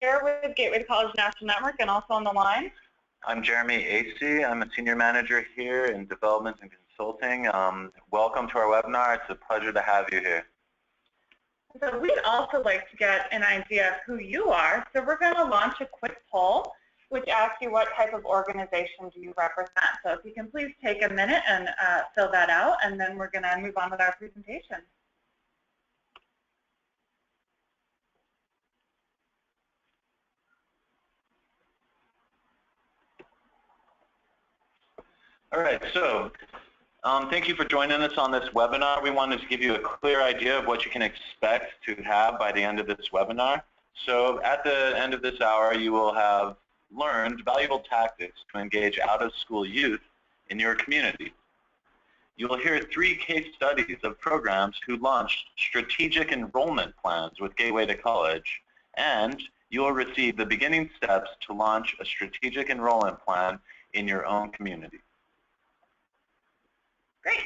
here with Gateway to College National Network and also on the line. I'm Jeremy Asay. I'm a senior manager here in development and consulting. Welcome to our webinar. It's a pleasure to have you here. So we'd also like to get an idea of who you are. So we're going to launch a quick poll which asks you what type of organization do you represent. So if you can please take a minute and fill that out, and then we're going to move on with our presentation. All right, so thank you for joining us on this webinar. We wanted to give you a clear idea of what you can expect to have by the end of this webinar. So at the end of this hour, you will have learned valuable tactics to engage out-of-school youth in your community. You will hear 3 case studies of programs who launched strategic enrollment plans with Gateway to College, and you will receive the beginning steps to launch a strategic enrollment plan in your own community. Great.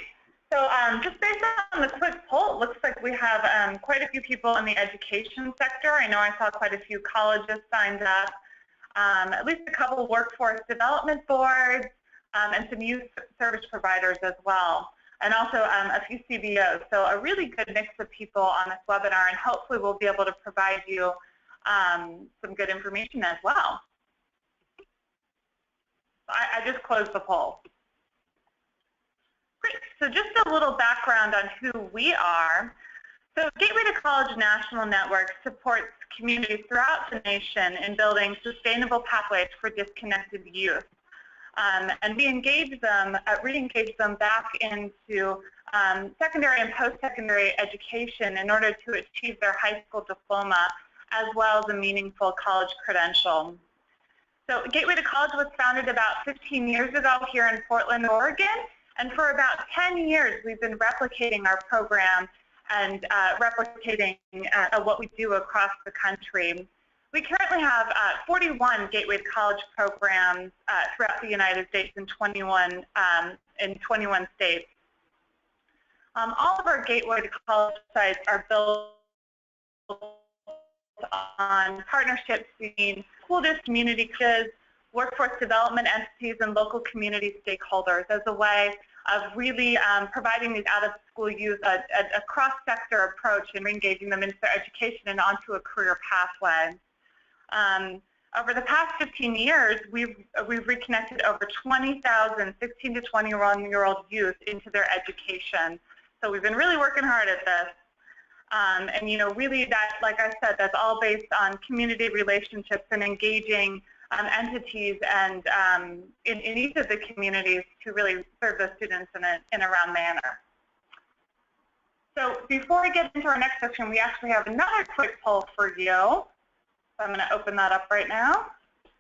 So just based on the quick poll, it looks like we have quite a few people in the education sector. I know I saw quite a few colleges signed up, at least a couple workforce development boards, and some youth service providers as well, and also a few CBOs. So a really good mix of people on this webinar, and hopefully we'll be able to provide you some good information as well. I just closed the poll. Great. So just a little background on who we are. So Gateway to College National Network supports communities throughout the nation in building sustainable pathways for disconnected youth. And we engage them, re-engage them back into secondary and post-secondary education in order to achieve their high school diploma as well as a meaningful college credential. So Gateway to College was founded about 15 years ago here in Portland, Oregon. And for about 10 years, we've been replicating our program and replicating what we do across the country. We currently have 41 Gateway to College programs throughout the United States in 21 states. All of our Gateway to College sites are built on partnerships between school districts, community colleges, workforce development entities, and local community stakeholders as a way of really providing these out-of-school youth a cross-sector approach and engaging them into their education and onto a career pathway. Over the past 15 years, we've reconnected over 20,000 16 to 21-year-old youth into their education. So we've been really working hard at this. And you know, really that, like I said, that's all based on community relationships and engaging entities and in each of the communities to really serve the students in a round manner. So before we get into our next section, we actually have another quick poll for you. So I'm going to open that up right now.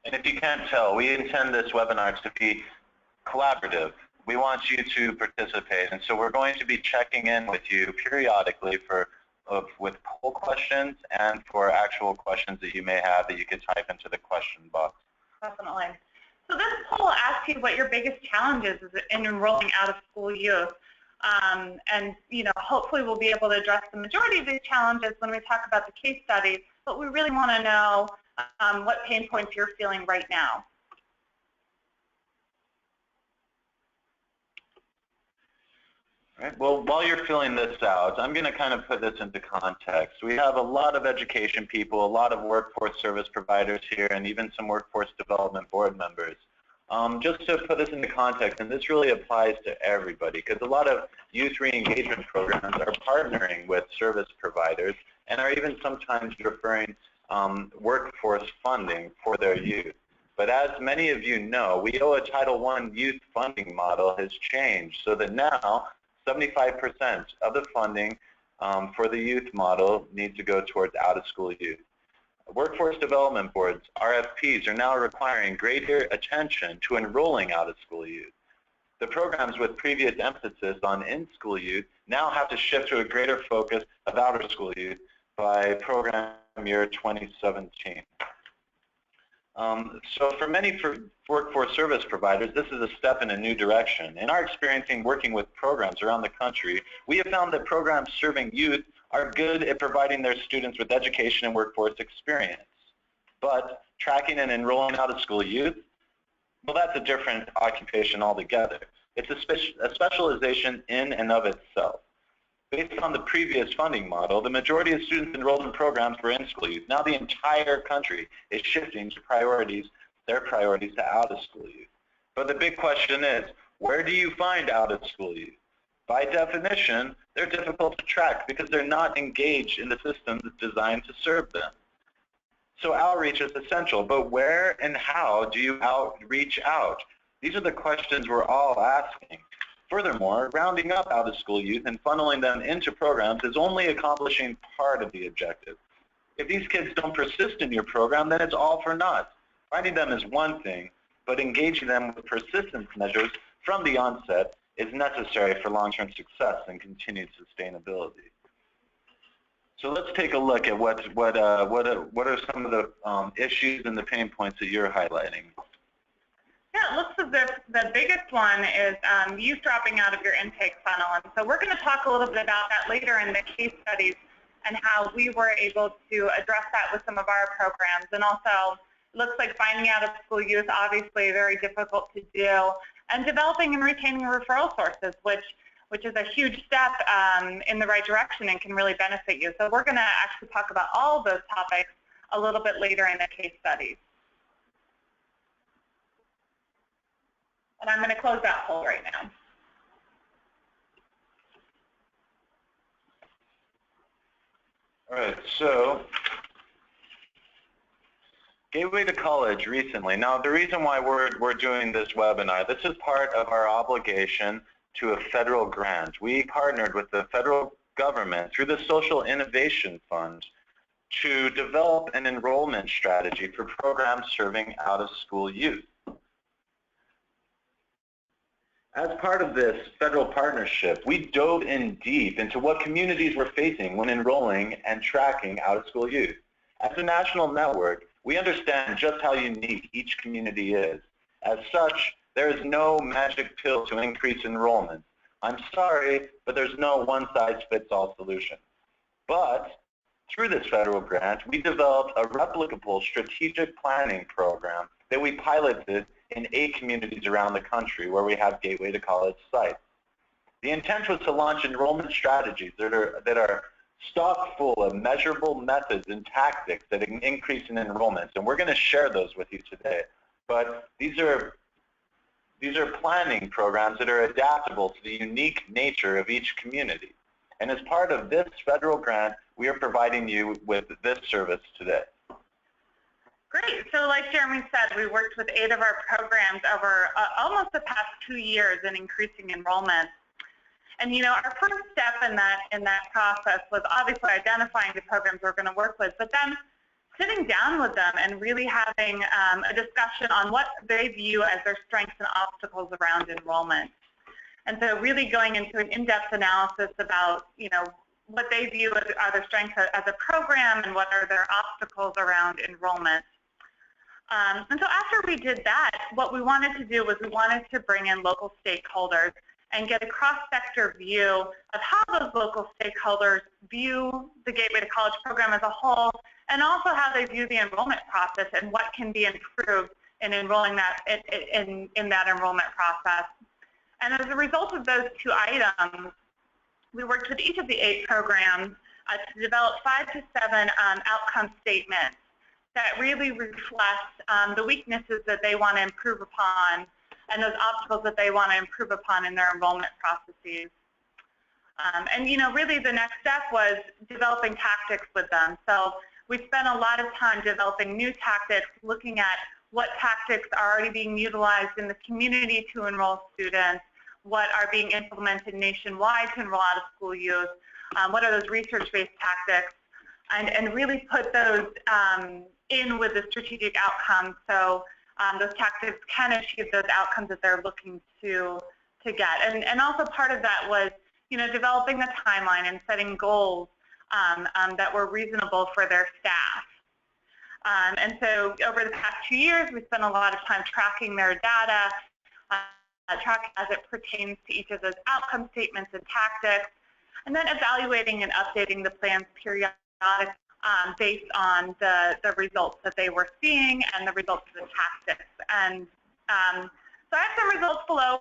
And if you can't tell, we intend this webinar to be collaborative. We want you to participate, and so we're going to be checking in with you periodically with poll questions and for actual questions that you may have that you could type into the question box. Definitely. So this poll asks you what your biggest challenges is in enrolling out-of-school youth. And you know, hopefully we'll be able to address the majority of these challenges when we talk about the case studies, but we really want to know what pain points you're feeling right now. All right. Well, while you're filling this out, I'm going to kind of put this into context. We have a lot of education people, a lot of workforce service providers here, and even some workforce development board members. Just to put this into context, and this really applies to everybody, because a lot of youth re-engagement programs are partnering with service providers and are even sometimes referring workforce funding for their youth. But as many of you know, WIOA Title I youth funding model has changed so that now 75% of the funding for the youth model needs to go towards out-of-school youth. Workforce development boards, RFPs, are now requiring greater attention to enrolling out-of-school youth. The programs with previous emphasis on in-school youth now have to shift to a greater focus of out-of-school youth by program year 2017. So for many workforce service providers, this is a step in a new direction. In our experience working with programs around the country, we have found that programs serving youth are good at providing their students with education and workforce experience. But tracking and enrolling out-of-school youth, well, that's a different occupation altogether. It's a specialization in and of itself. Based on the previous funding model, the majority of students enrolled in programs were in-school youth. Now the entire country is shifting to their priorities to out-of-school youth. But the big question is, where do you find out-of-school youth? By definition, they're difficult to track because they're not engaged in the systems designed to serve them. So outreach is essential, but where and how do you reach out? These are the questions we're all asking. Furthermore, rounding up out-of-school youth and funneling them into programs is only accomplishing part of the objective. If these kids don't persist in your program, then it's all for naught. Finding them is one thing, but engaging them with persistence measures from the onset is necessary for long-term success and continued sustainability. So let's take a look at what are some of the issues and the pain points that you're highlighting. Yeah, it looks as if the biggest one is youth dropping out of your intake funnel. And so we're going to talk a little bit about that later in the case studies and how we were able to address that with some of our programs. And also, it looks like finding out of school youth, obviously very difficult to do, and developing and retaining referral sources, which is a huge step in the right direction and can really benefit you. So we're going to actually talk about all of those topics a little bit later in the case studies. And I'm going to close that poll right now. All right, so Gateway to College recently. Now, the reason why we're doing this webinar, this is part of our obligation to a federal grant. We partnered with the federal government through the Social Innovation Fund to develop an enrollment strategy for programs serving out-of-school youth. As part of this federal partnership, we dove in deep into what communities were facing when enrolling and tracking out-of-school youth. As a national network, we understand just how unique each community is. As such, there is no magic pill to increase enrollment. I'm sorry, but there's no one-size-fits-all solution. But through this federal grant, we developed a replicable strategic planning program that we piloted in 8 communities around the country where we have Gateway to College sites. The intent was to launch enrollment strategies that are stocked full of measurable methods and tactics that increase in enrollments, and we're going to share those with you today. But these are planning programs that are adaptable to the unique nature of each community. And as part of this federal grant, we are providing you with this service today. Great. So like Jeremy said, we worked with 8 of our programs over almost the past 2 years in increasing enrollment. And you know, our first step in that process was obviously identifying the programs we're going to work with, but then sitting down with them and really having a discussion on what they view as their strengths and obstacles around enrollment. And so really going into an in-depth analysis about, you know, what they view as are their strengths as a program and what are their obstacles around enrollment. And so after we did that, what we wanted to do was we wanted to bring in local stakeholders and get a cross-sector view of how those local stakeholders view the Gateway to College program as a whole, and also how they view the enrollment process and what can be improved in enrolling that in that enrollment process. And as a result of those 2 items, we worked with each of the 8 programs to develop 5 to 7 outcome statements that really reflect the weaknesses that they want to improve upon and those obstacles that they want to improve upon in their enrollment processes. And you know, really the next step was developing tactics with them. So we spent a lot of time developing new tactics, looking at what tactics are already being utilized in the community to enroll students, what are being implemented nationwide to enroll out-of-school youth, what are those research-based tactics, and really put those in with the strategic outcomes so those tactics can achieve those outcomes that they're looking to get. And also part of that was, you know, developing the timeline and setting goals that were reasonable for their staff. And so over the past 2 years, we spent a lot of time tracking their data, tracking as it pertains to each of those outcome statements and tactics, and then evaluating and updating the plans periodically based on the results that they were seeing and the results of the tactics. And so I have some results below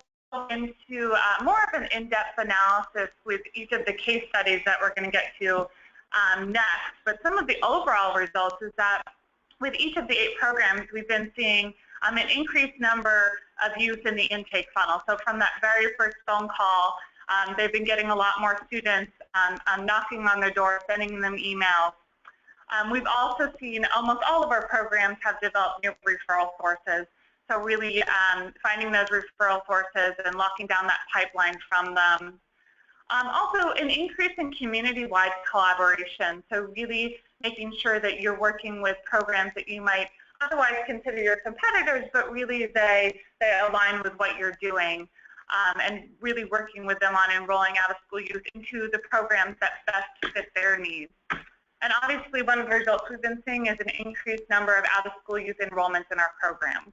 into more of an in-depth analysis with each of the case studies that we're going to get to next. But some of the overall results is that with each of the 8 programs, we've been seeing an increased number of youth in the intake funnel. So from that very first phone call, they've been getting a lot more students knocking on their door, sending them emails. We've also seen almost all of our programs have developed new referral sources. So really finding those referral sources and locking down that pipeline from them. Also, an increase in community-wide collaboration. So really making sure that you're working with programs that you might otherwise consider your competitors, but really they align with what you're doing. And really working with them on enrolling out-of-school youth into the programs that best fit their needs. And obviously, one of the results we've been seeing is an increased number of out-of-school youth enrollments in our programs.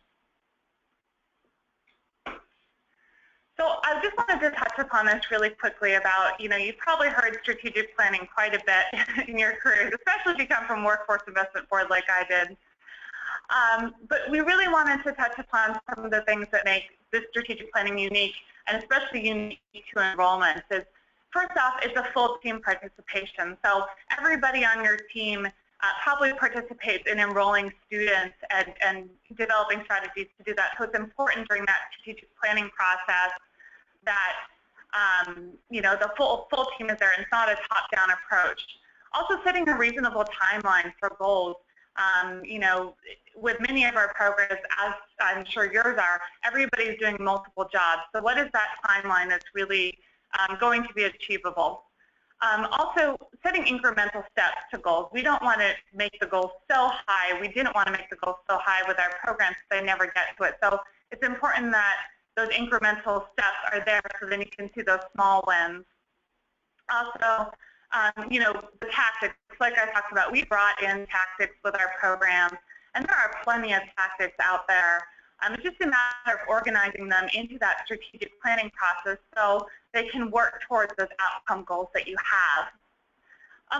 So I just wanted to touch upon this really quickly about, you've probably heard strategic planning quite a bit in your careers, especially if you come from Workforce Investment Board like I did. But we really wanted to touch upon some of the things that make this strategic planning unique, and especially unique to enrollment. First off, it's a full team participation. So everybody on your team probably participates in enrolling students and developing strategies to do that. So it's important during that strategic planning process that the full team is there, and it's not a top-down approach. Also setting a reasonable timeline for goals. With many of our programs, as I'm sure yours are, everybody's doing multiple jobs. So what is that timeline that's really going to be achievable? Also, setting incremental steps to goals. We don't want to make the goals so high. We didn't want to make the goals so high with our programs because they never get to it. So it's important that those incremental steps are there so then you can see those small wins. Also, the tactics, like I talked about, we brought in tactics with our programs, and there are plenty of tactics out there. It's just a matter of organizing them into that strategic planning process so they can work towards those outcome goals that you have.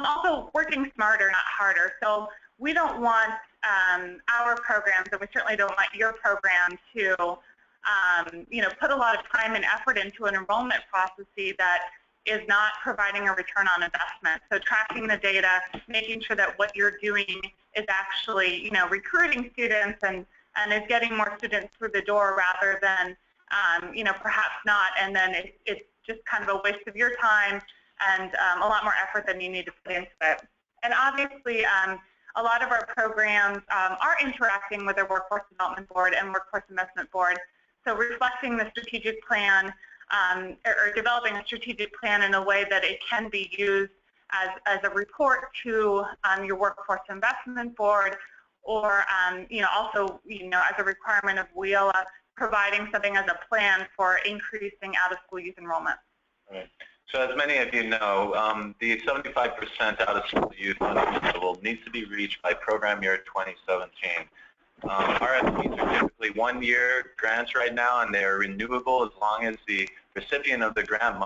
Also, working smarter, not harder. So we don't want our programs, and we certainly don't want your program to, put a lot of time and effort into an enrollment process that is not providing a return on investment. So tracking the data, making sure that what you're doing is actually, recruiting students and is getting more students through the door rather than, perhaps not, and then it's just kind of a waste of your time and a lot more effort than you need to put into it. And obviously, a lot of our programs are interacting with their Workforce Development Board and Workforce Investment Board. So reflecting the strategic plan or developing a strategic plan in a way that it can be used as a report to your Workforce Investment Board, or also as a requirement of WIOA, providing something as a plan for increasing out-of-school youth enrollment. Right. So as many of you know, the 75% out-of-school youth funding level needs to be reached by program year 2017. RFPs are typically 1-year grants right now, and they are renewable as long as the recipient of the grant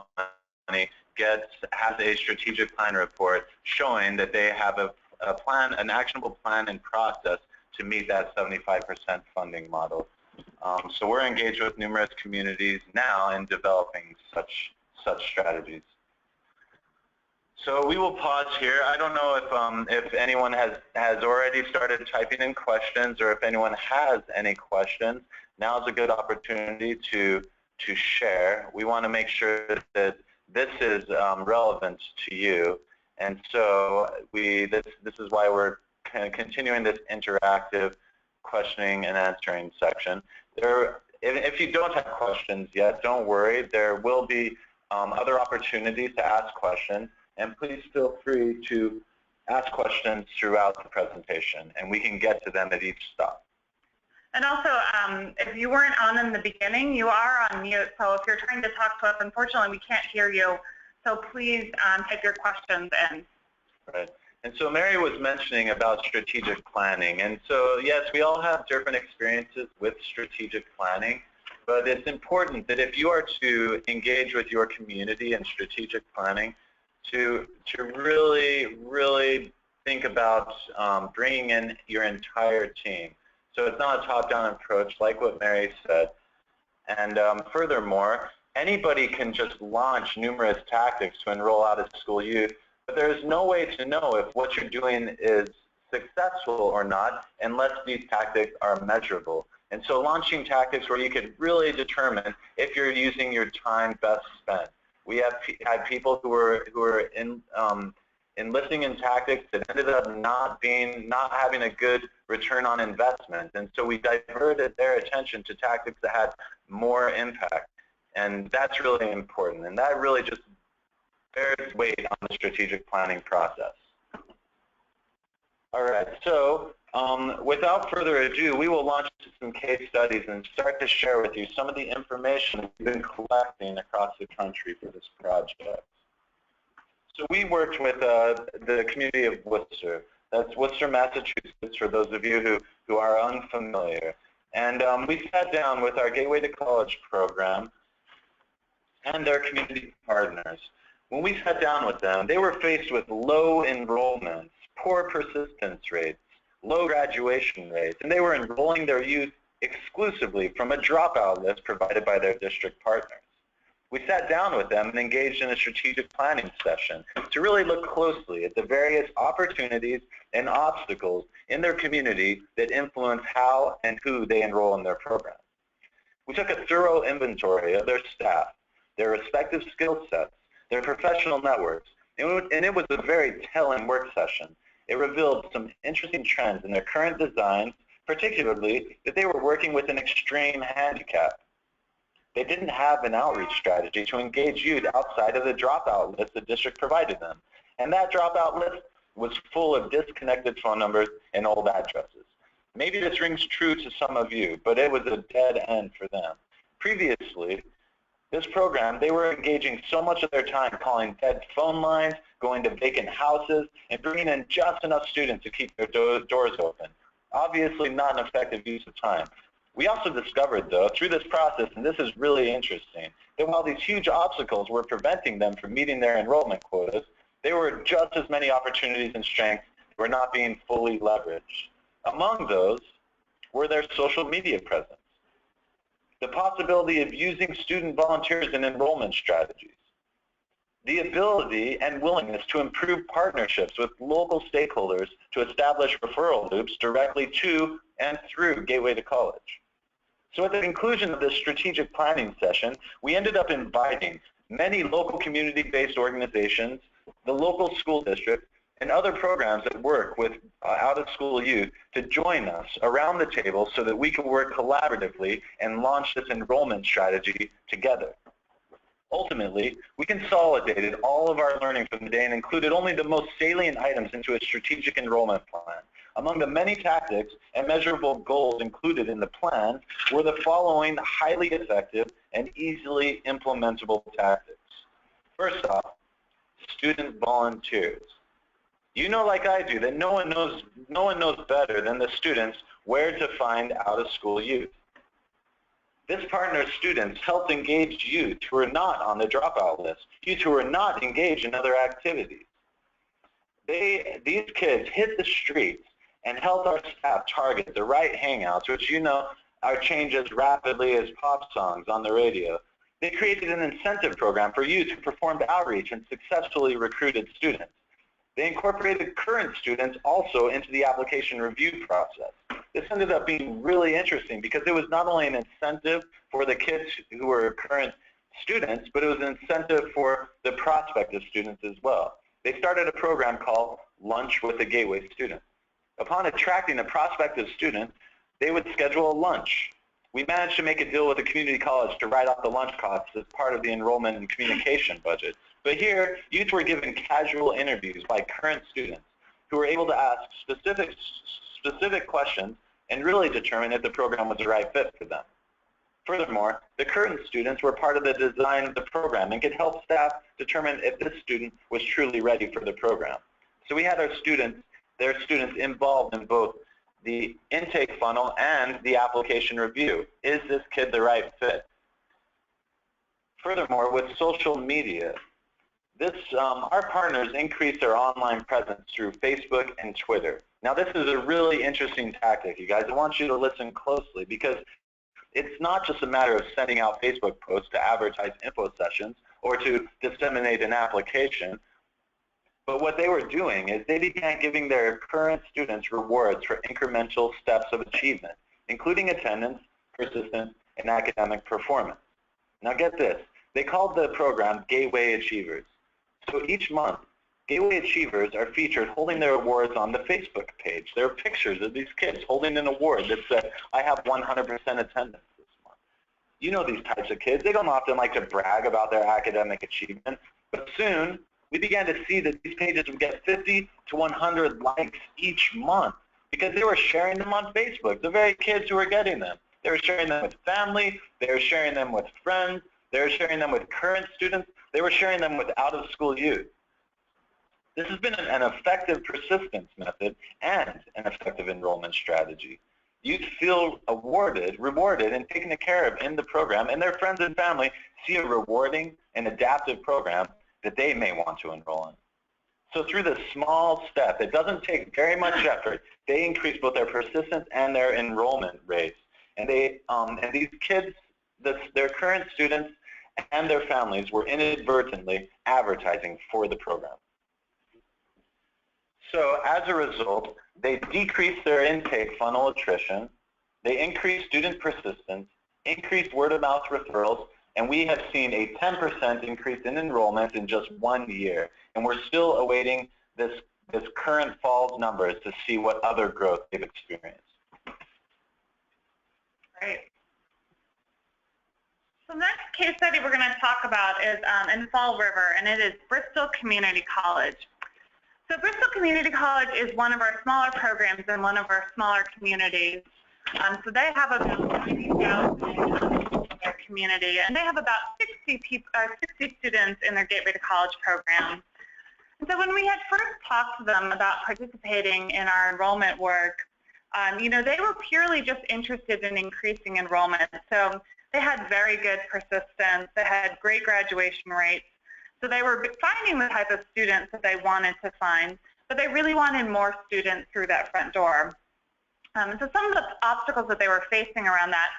money has a strategic plan report showing that they have a plan, an actionable plan and process to meet that 75% funding model. So we're engaged with numerous communities now in developing such strategies. So we will pause here. I don't know if anyone has already started typing in questions, or if anyone has any questions. Now is a good opportunity to share. We want to make sure that this is relevant to you, and so this is why we're kind of continuing this interactive questioning and answering section. If you don't have questions yet, don't worry. There will be other opportunities to ask questions, and please feel free to ask questions throughout the presentation, and we can get to them at each stop. And also, if you weren't on in the beginning, you are on mute. So if you're trying to talk to us, unfortunately, we can't hear you. So please type your questions in. Right. And so Mary was mentioning about strategic planning. And so, yes, we all have different experiences with strategic planning. But it's important that if you are to engage with your community in strategic planning, to really think about bringing in your entire team. So it's not a top-down approach, like what Mary said. And furthermore, anybody can just launch numerous tactics to enroll out-of-school youth, but there's no way to know if what you're doing is successful or not unless these tactics are measurable. And so launching tactics where you can really determine if you're using your time best spent. We have had people who were enlisting in tactics that ended up not having a good return on investment, and so we diverted their attention to tactics that had more impact, and that's really important, and that really just bears weight on the strategic planning process. All right, so without further ado, we will launch some case studies and start to share with you some of the information we've been collecting across the country for this project. So we worked with the community of Worcester. That's Worcester, Massachusetts, for those of you who are unfamiliar. And we sat down with our Gateway to College program and their community partners. When we sat down with them, they were faced with low enrollments, poor persistence rates, low graduation rates, and they were enrolling their youth exclusively from a dropout list provided by their district partners. We sat down with them and engaged in a strategic planning session to really look closely at the various opportunities and obstacles in their community that influence how and who they enroll in their program. We took a thorough inventory of their staff, their respective skill sets, their professional networks, and it was a very telling work session. It revealed some interesting trends in their current designs, particularly that they were working with an extreme handicap. They didn't have an outreach strategy to engage youth outside of the dropout list the district provided them. And that dropout list was full of disconnected phone numbers and old addresses. Maybe this rings true to some of you, but it was a dead end for them. Previously, this program, they were engaging so much of their time calling dead phone lines, going to vacant houses, and bringing in just enough students to keep their doors open. Obviously not an effective use of time. We also discovered, though, through this process, and this is really interesting, that while these huge obstacles were preventing them from meeting their enrollment quotas, there were just as many opportunities and strengths that were not being fully leveraged. Among those were their social media presence, the possibility of using student volunteers in enrollment strategies, the ability and willingness to improve partnerships with local stakeholders to establish referral loops directly to and through Gateway to College. So at the conclusion of this strategic planning session, we ended up inviting many local community-based organizations, the local school district, and other programs that work with out-of-school youth to join us around the table so that we can work collaboratively and launch this enrollment strategy together. Ultimately, we consolidated all of our learning from the day and included only the most salient items into a strategic enrollment plan. Among the many tactics and measurable goals included in the plan were the following highly effective and easily implementable tactics. First off, student volunteers. You know, like I do, that no one knows better than the students where to find out-of-school youth. This partner's students helped engage youth who are not on the dropout list, youth who are not engaged in other activities. These kids hit the streets and helped our staff target the right hangouts, which you know are changed as rapidly as pop songs on the radio. They created an incentive program for youth who performed outreach and successfully recruited students. They incorporated current students also into the application review process. This ended up being really interesting because it was not only an incentive for the kids who were current students, but it was an incentive for the prospective students as well. They started a program called Lunch with a Gateway Student. Upon attracting a prospective student, they would schedule a lunch. We managed to make a deal with a community college to write off the lunch costs as part of the enrollment and communication budget. But here, youth were given casual interviews by current students who were able to ask specific questions and really determine if the program was the right fit for them. Furthermore, the current students were part of the design of the program and could help staff determine if this student was truly ready for the program. So we had their students involved in both the intake funnel and the application review. Is this kid the right fit? Furthermore, with social media, our partners increase their online presence through Facebook and Twitter. Now, this is a really interesting tactic, you guys. I want you to listen closely because it's not just a matter of sending out Facebook posts to advertise info sessions or to disseminate an application. But what they were doing is they began giving their current students rewards for incremental steps of achievement, including attendance, persistence, and academic performance. Now get this, they called the program Gateway Achievers. So each month, Gateway Achievers are featured holding their awards on the Facebook page. There are pictures of these kids holding an award that said, I have 100% attendance this month. You know these types of kids. They don't often like to brag about their academic achievement, but soon we began to see that these pages would get 50 to 100 likes each month because they were sharing them on Facebook, the very kids who were getting them. They were sharing them with family, they were sharing them with friends, they were sharing them with current students, they were sharing them with out-of-school youth. This has been an effective persistence method and an effective enrollment strategy. Youth feel rewarded, and taken care of in the program, and their friends and family see a rewarding and adaptive program that they may want to enroll in. So through this small step, it doesn't take very much effort, they increase both their persistence and their enrollment rates. And these kids, their current students and their families were inadvertently advertising for the program. So as a result, they decreased their intake funnel attrition, they increased student persistence, increased word-of-mouth referrals, and we have seen a 10% increase in enrollment in just 1 year. And we're still awaiting this current fall's numbers to see what other growth they've experienced. Great. So the next case study we're going to talk about is in Fall River, and it is Bristol Community College. So Bristol Community College is one of our smaller programs in one of our smaller communities. So they have about 90,000 in their community, and they have about 60 students in their Gateway to College program. And so when we had first talked to them about participating in our enrollment work, you know, they were purely just interested in increasing enrollment. So they had very good persistence, they had great graduation rates. So they were finding the type of students that they wanted to find, but they really wanted more students through that front door. So some of the obstacles that they were facing around that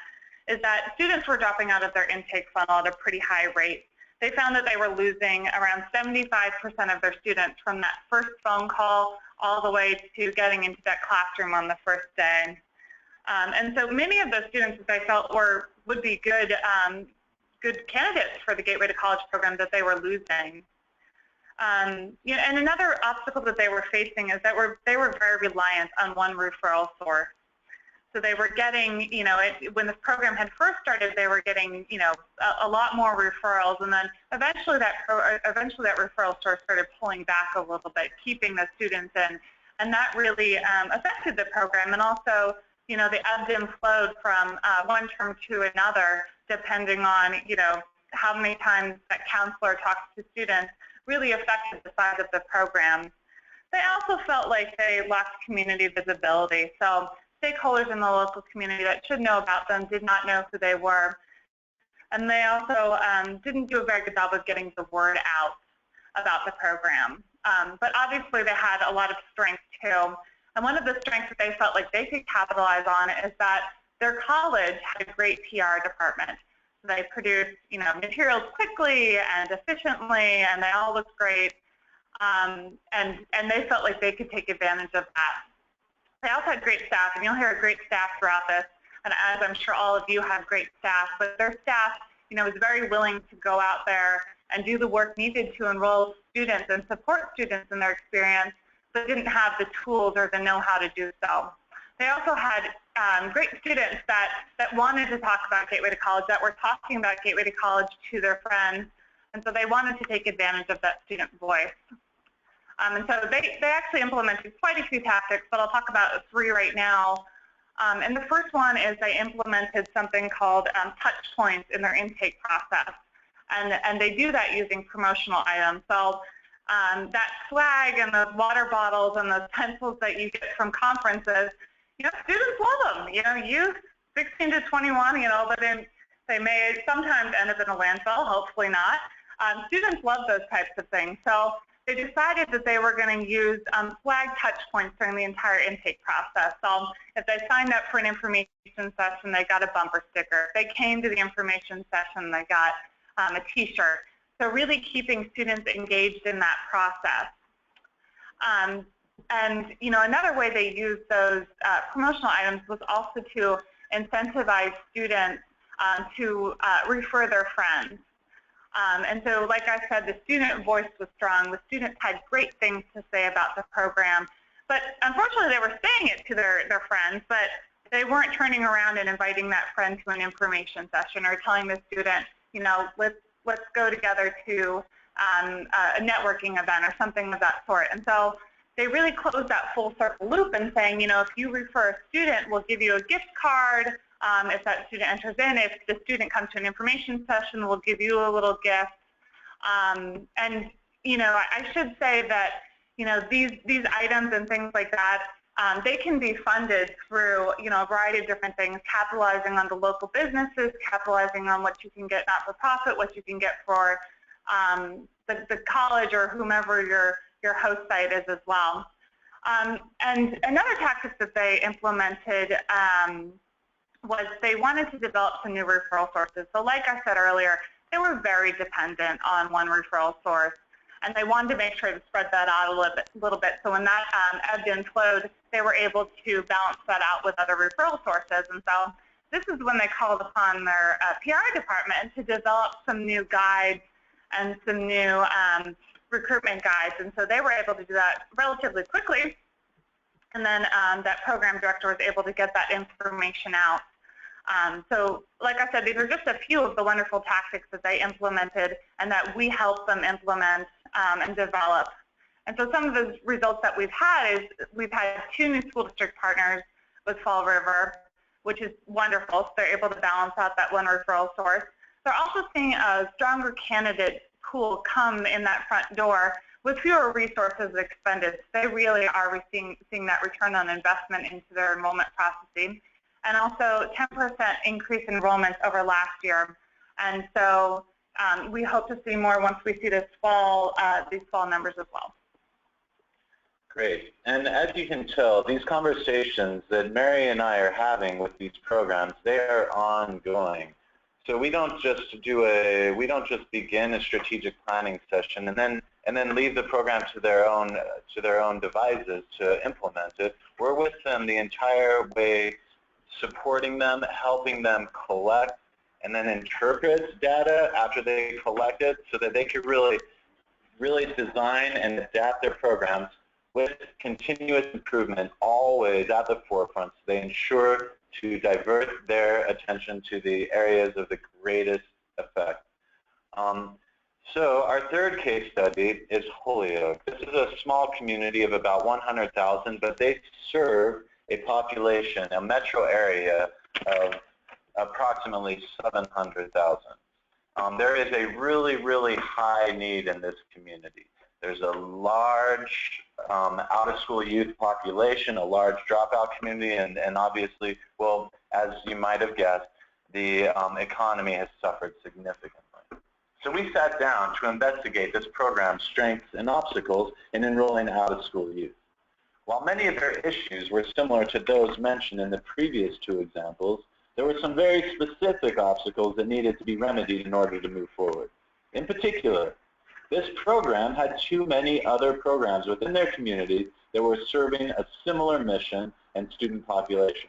is that students were dropping out of their intake funnel at a pretty high rate. They found that they were losing around 75% of their students from that first phone call all the way to getting into that classroom on the first day. And so many of those students that they felt would be good candidates for the Gateway to College program that they were losing. You know, and another obstacle that they were facing is that they were very reliant on one referral source. So they were getting, you know, when this program had first started, they were getting, you know, a lot more referrals, and then eventually that referral source started pulling back a little bit, keeping the students in, and that really affected the program. And also, you know, they ebbed and flowed from one term to another, depending on, you know, how many times that counselor talks to students, really affected the size of the program. They also felt like they lacked community visibility. So stakeholders in the local community that should know about them did not know who they were. And they also didn't do a very good job of getting the word out about the program. But obviously they had a lot of strength too. And one of the strengths that they felt like they could capitalize on is that their college had a great PR department. So they produced, you know, materials quickly and efficiently, and they all looked great. And they felt like they could take advantage of that. They also had great staff, and you'll hear great staff throughout this. And as I'm sure all of you have great staff, but their staff, you know, is very willing to go out there and do the work needed to enroll students and support students in their experience, but didn't have the tools or the know-how to do so. They also had great students that wanted to talk about Gateway to College, that were talking about Gateway to College to their friends, and so they wanted to take advantage of that student voice. And so they actually implemented quite a few tactics, but I'll talk about 3 right now. And the first one is they implemented something called touch points in their intake process. And they do that using promotional items. So that swag and those water bottles and those pencils that you get from conferences, you know, students love them. You know, youth 16 to 21, you know, but they may sometimes end up in a landfill, hopefully not. Students love those types of things. So they decided that they were going to use flag touch points during the entire intake process. So if they signed up for an information session, they got a bumper sticker. If they came to the information session, they got a t-shirt. So really keeping students engaged in that process. And you know, another way they used those promotional items was also to incentivize students to refer their friends. And so, like I said, the student voice was strong. The students had great things to say about the program. But unfortunately, they were saying it to their friends, but they weren't turning around and inviting that friend to an information session or telling the student, you know, let's go together to a networking event or something of that sort. And so they really closed that full circle loop and saying, you know, if you refer a student, we'll give you a gift card. If that student enters in, if the student comes to an information session, we'll give you a little gift. And, you know, I should say that, you know, these items and things like that, they can be funded through, you know, a variety of different things, capitalizing on the local businesses, capitalizing on what you can get not-for-profit, what you can get for the college or whomever your host site is as well. And another tactic that they implemented was they wanted to develop some new referral sources. So like I said earlier, they were very dependent on one referral source, and they wanted to make sure to spread that out a little bit. So when that ebbed and flowed, they were able to balance that out with other referral sources. And so this is when they called upon their PR department to develop some new guides and some new recruitment guides. And so they were able to do that relatively quickly. And then that program director was able to get that information out. So like I said, these are just a few of the wonderful tactics that they implemented and that we helped them implement and develop. And so some of the results that we've had is we've had 2 new school district partners with Fall River, which is wonderful. So they're able to balance out that one referral source. They're also seeing a stronger candidate pool come in that front door with fewer resources expended. They really are seeing that return on investment into their enrollment processing. And also 10% increase in enrollment over last year. And so we hope to see more once we see this fall, these fall numbers as well. Great. And as you can tell, these conversations that Mary and I are having with these programs, they are ongoing. So we don't just begin a strategic planning session and then leave the program to their own devices to implement it. We're with them the entire way, supporting them, helping them collect, and then interpret data after they collect it so that they could really design and adapt their programs with continuous improvement always at the forefront, so they ensure to divert their attention to the areas of the greatest effect. So our third case study is Holyoke. This is a small community of about 100,000, but they serve a population, a metro area of approximately 700,000. There is a really high need in this community. There's a large out-of-school youth population, a large dropout community, and obviously, well, as you might have guessed, the economy has suffered significantly. So we sat down to investigate this program's strengths and obstacles in enrolling out-of-school youth. While many of their issues were similar to those mentioned in the previous 2 examples, there were some very specific obstacles that needed to be remedied in order to move forward. In particular, this program had too many other programs within their community that were serving a similar mission and student population.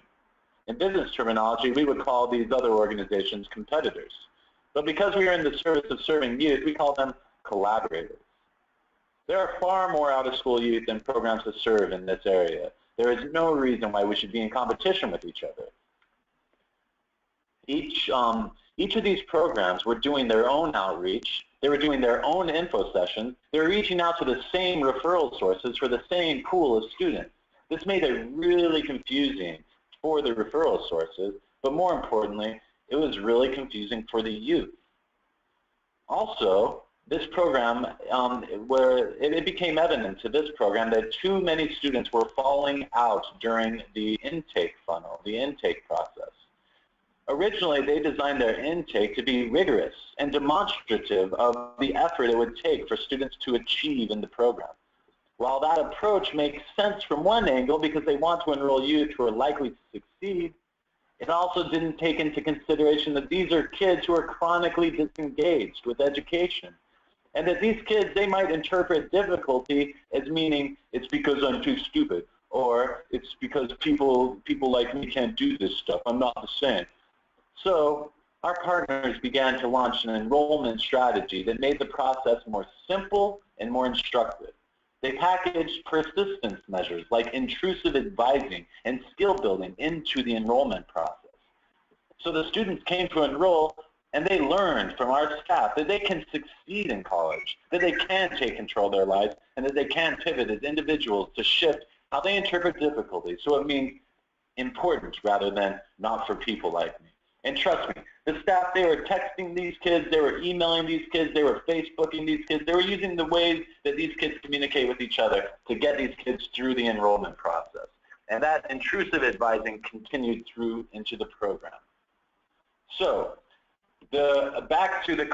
In business terminology, we would call these other organizations competitors. But because we are in the service of serving youth, we call them collaborators. There are far more out-of-school youth and programs to serve in this area. There is no reason why we should be in competition with each other. Each of these programs were doing their own outreach. They were doing their own info sessions. They were reaching out to the same referral sources for the same pool of students. This made it really confusing for the referral sources, but more importantly, it was really confusing for the youth. Also, this program, where it became evident to this program that too many students were falling out during the intake funnel, the intake process. Originally, they designed their intake to be rigorous and demonstrative of the effort it would take for students to achieve in the program. While that approach makes sense from one angle because they want to enroll youth who are likely to succeed, it also didn't take into consideration that these are kids who are chronically disengaged with education, and that these kids, they might interpret difficulty as meaning it's because I'm too stupid, or it's because people like me can't do this stuff, I'm not the same. So our partners began to launch an enrollment strategy that made the process more simple and more instructive. They packaged persistence measures like intrusive advising and skill building into the enrollment process. So the students came to enroll and they learned from our staff that they can succeed in college, that they can take control of their lives, and that they can pivot as individuals to shift how they interpret difficulty. So it means important rather than not for people like me. And trust me, the staff, they were texting these kids, they were emailing these kids, they were Facebooking these kids, they were using the ways that these kids communicate with each other to get these kids through the enrollment process. And that intrusive advising continued through into the program. So, back to the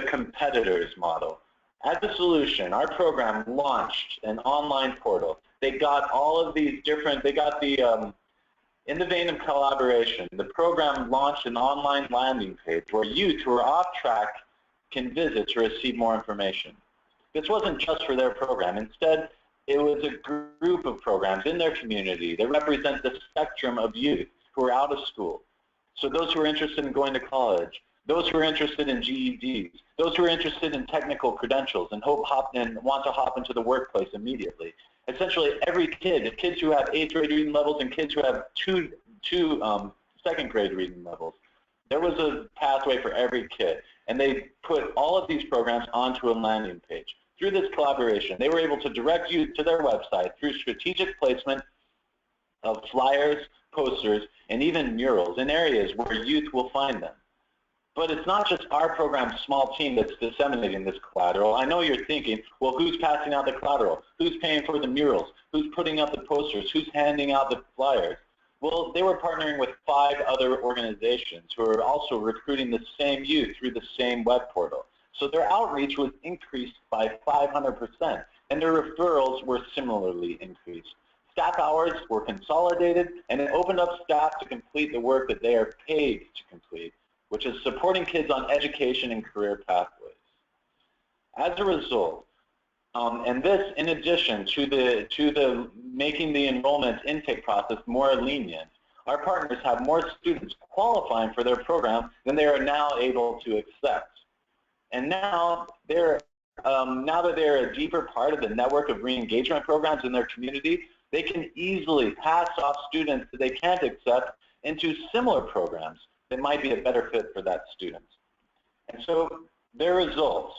competitors model. As a solution, our program launched an online portal. They got all of these different, in the vein of collaboration, the program launched an online landing page where youth who are off track can visit to receive more information. This wasn't just for their program. Instead, it was a group of programs in their community that represent the spectrum of youth who are out of school. So those who are interested in going to college, those who are interested in GEDs, those who are interested in technical credentials and want to hop into the workplace immediately. Essentially, every kid, the kids who have 8th grade reading levels and kids who have two second grade reading levels, there was a pathway for every kid. And they put all of these programs onto a landing page. Through this collaboration, they were able to direct youth to their website through strategic placement of flyers, posters, and even murals in areas where youth will find them. But it's not just our program's small team that's disseminating this collateral. I know you're thinking, well, who's passing out the collateral? Who's paying for the murals? Who's putting up the posters? Who's handing out the flyers? Well, they were partnering with 5 other organizations who are also recruiting the same youth through the same web portal. So their outreach was increased by 500%, and their referrals were similarly increased. Staff hours were consolidated, and it opened up staff to complete the work that they are paid to complete, which is supporting kids on education and career pathways. As a result, and this in addition to the making the enrollment intake process more lenient, our partners have more students qualifying for their program than they are now able to accept. And now now that they're a deeper part of the network of re-engagement programs in their community, they can easily pass off students that they can't accept into similar programs that might be a better fit for that student. And so their results,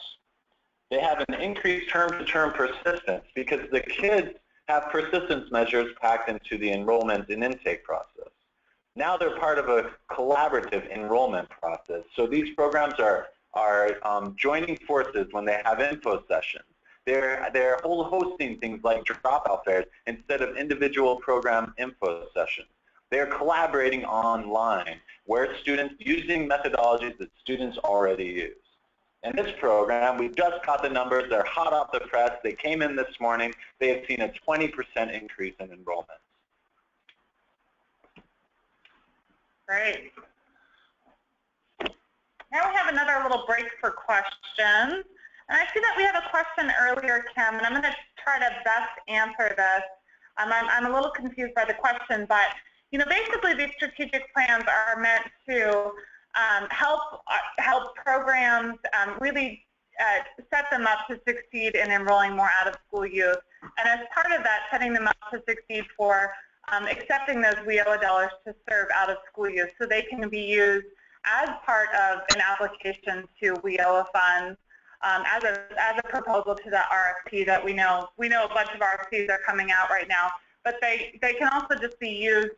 they have an increased term-to-term persistence because the kids have persistence measures packed into the enrollment and intake process. Now they're part of a collaborative enrollment process. So these programs are joining forces when they have info sessions. They're hosting things like dropout fairs instead of individual program info sessions. They're collaborating online where students using methodologies that students already use. In this program, we just got the numbers. They're hot off the press. They came in this morning. They have seen a 20% increase in enrollment. Great. Now we have another little break for questions. And I see that we have a question earlier, Kim, and I'm going to try to best answer this. I'm a little confused by the question, but basically these strategic plans are meant to help programs really set them up to succeed in enrolling more out-of-school youth. And as part of that, setting them up to succeed for accepting those WIOA dollars to serve out-of-school youth so they can be used as part of an application to WIOA funds as a proposal to the RFP that we know a bunch of RFPs are coming out right now. But they can also just be used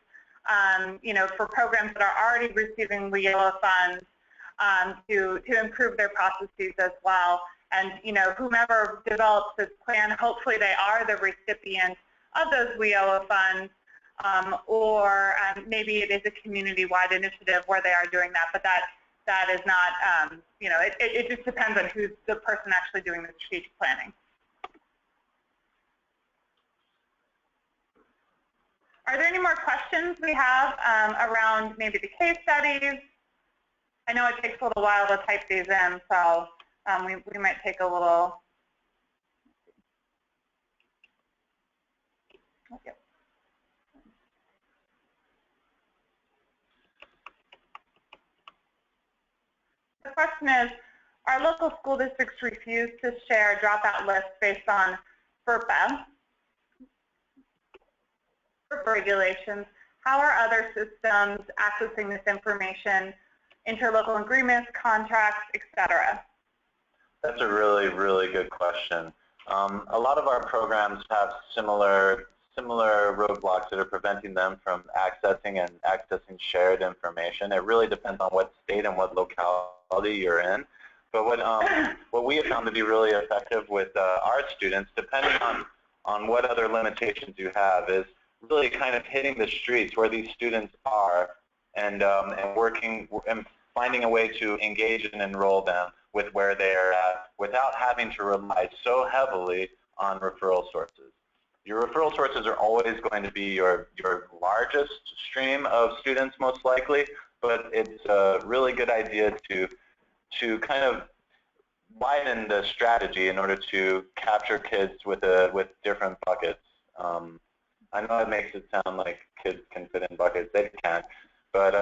for programs that are already receiving WIOA funds to improve their processes as well. And whomever develops this plan, hopefully they are the recipient of those WIOA funds or maybe it is a community-wide initiative where they are doing that, but that is not, you know, it just depends on who's the person actually doing the strategic planning. Are there any more questions we have around maybe the case studies? I know it takes a little while to type these in, so we might take a little. Yep. The question is, our local school districts refuse to share dropout lists based on FERPA regulations. How are other systems accessing this information, interlocal agreements, contracts, etc.? That's a really, really good question. A lot of our programs have similar roadblocks that are preventing them from accessing shared information. It really depends on what state and what locality you're in. But what we have found to be really effective with our students, depending on what other limitations you have, is really kind of hitting the streets where these students are and working and finding a way to engage and enroll them with where they are at without having to rely so heavily on referral sources. Your referral sources are always going to be your largest stream of students, most likely, but it's a really good idea to kind of widen the strategy in order to capture kids with different buckets. I know it makes it sound like kids can fit in buckets. They can't, but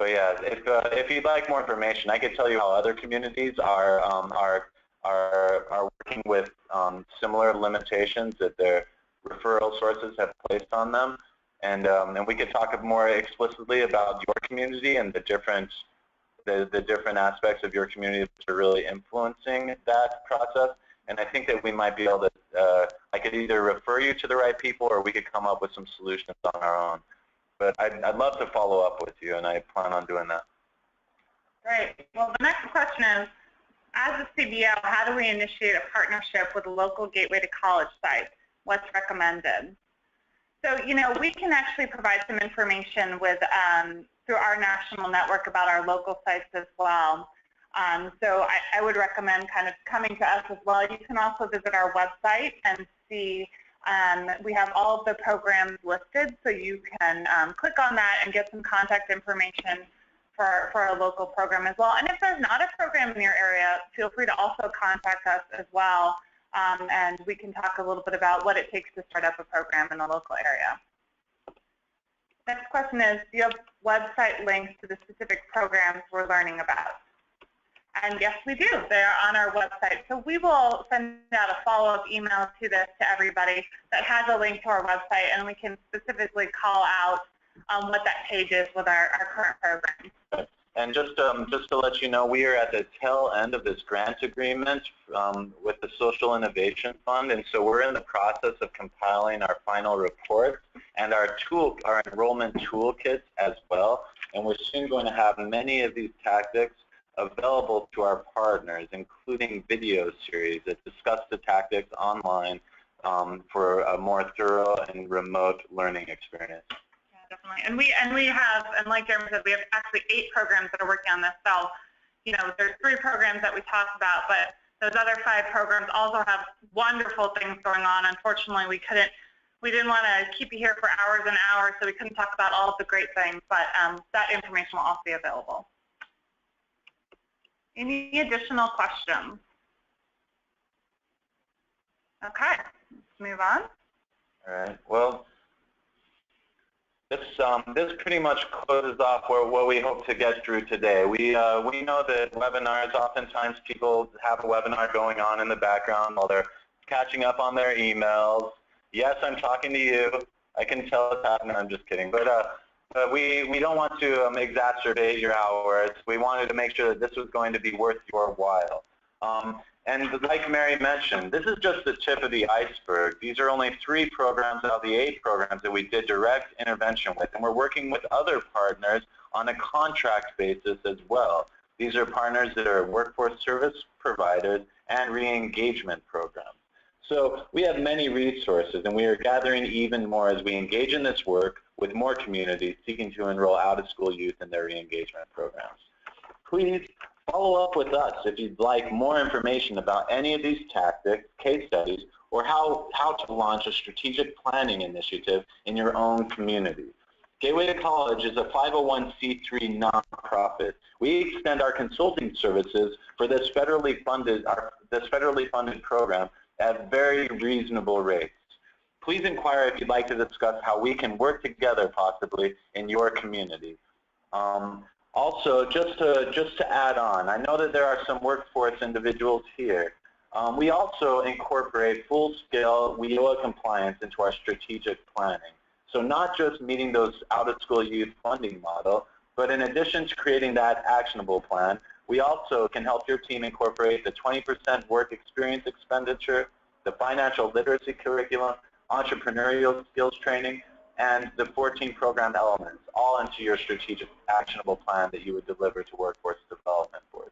yeah, if you'd like more information, I could tell you how other communities are working with similar limitations that their referral sources have placed on them, and we could talk more explicitly about your community and the different aspects of your community that are really influencing that process. And I think that we might be able to, I could either refer you to the right people or we could come up with some solutions on our own. But I'd love to follow up with you, and I plan on doing that. Great. Well, the next question is, as a CBO, how do we initiate a partnership with a local gateway to college site? What's recommended? So, you know, we can actually provide some information with through our national network about our local sites as well. So I would recommend kind of coming to us as well. You can also visit our website and see we have all of the programs listed, so you can click on that and get some contact information for a local program as well. And if there's not a program in your area, feel free to also contact us as well, and we can talk a little bit about what it takes to start up a program in the local area. Next question is, do you have website links to the specific programs we're learning about? And yes, we do. They are on our website. So we will send out a follow-up email to this to everybody that has a link to our website, and we can specifically call out what that page is with our current program. And just to let you know, we are at the tail end of this grant agreement with the Social Innovation Fund, and so we're in the process of compiling our final report and our enrollment toolkits as well. And we're soon going to have many of these tactics available to our partners, including video series that discuss the tactics online for a more thorough and remote learning experience. Yeah, definitely. And we have, and like Jeremy said, we have actually 8 programs that are working on this. So, you know, there's 3 programs that we talked about, but those other 5 programs also have wonderful things going on. Unfortunately, we didn't want to keep you here for hours and hours, so we couldn't talk about all of the great things, but that information will also be available. Any additional questions? Okay, let's move on. All right. Well, this pretty much closes off what we hope to get through today. We know that webinars, oftentimes people have a webinar going on in the background while they're catching up on their emails. Yes, I'm talking to you. I can tell it's happening. I'm just kidding. But we don't want to exacerbate your hours. We wanted to make sure that this was going to be worth your while. And like Mary mentioned, this is just the tip of the iceberg. These are only 3 programs out of the 8 programs that we did direct intervention with. And we're working with other partners on a contract basis as well. These are partners that are workforce service providers and re-engagement programs. So we have many resources, and we are gathering even more as we engage in this work with more communities seeking to enroll out-of-school youth in their re-engagement programs. Please follow up with us if you'd like more information about any of these tactics, case studies, or how to launch a strategic planning initiative in your own community. Gateway to College is a 501c3 nonprofit. We extend our consulting services for this federally funded program at very reasonable rates. Please inquire if you'd like to discuss how we can work together possibly in your community. Also, just to add on, I know that there are some workforce individuals here. We also incorporate full-scale WIOA compliance into our strategic planning. So not just meeting those out-of-school youth funding model, but in addition to creating that actionable plan, we also can help your team incorporate the 20% work experience expenditure, the financial literacy curriculum, entrepreneurial skills training, and the 14 program elements, all into your strategic actionable plan that you would deliver to workforce development boards.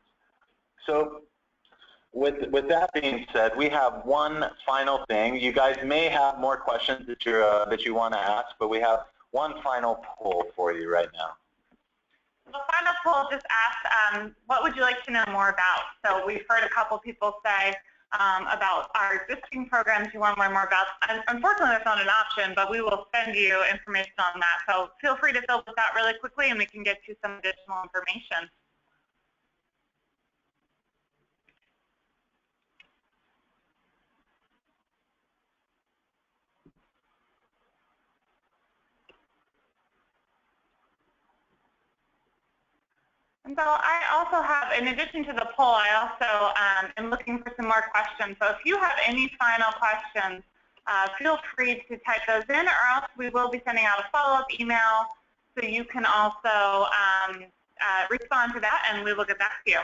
So with that being said, we have one final thing. You guys may have more questions that you want to ask, but we have one final poll for you right now. The final poll just asked, what would you like to know more about? So we've heard a couple people say about our existing programs you want to learn more about. Unfortunately, that's not an option, but we will send you information on that. So feel free to fill this out really quickly, and we can get you some additional information. And so I also have, in addition to the poll, I also am looking for some more questions. So if you have any final questions, feel free to type those in, or else we will be sending out a follow-up email so you can also respond to that, and we will get back to you.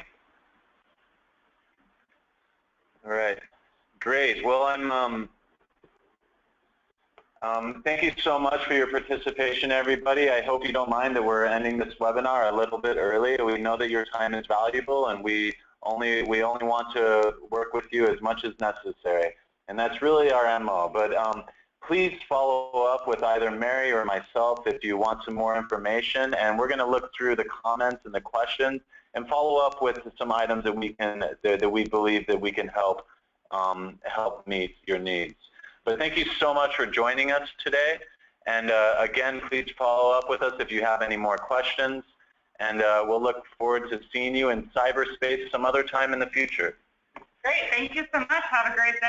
All right, great. Well, thank you so much for your participation, everybody. I hope you don't mind that we're ending this webinar a little bit early. We know that your time is valuable, and we only want to work with you as much as necessary. And that's really our MO. But please follow up with either Mary or myself if you want some more information. And we're going to look through the comments and the questions and follow up with some items that we believe that we can help meet your needs. But thank you so much for joining us today. And again, please follow up with us if you have any more questions. And we'll look forward to seeing you in cyberspace some other time in the future. Great. Thank you so much. Have a great day.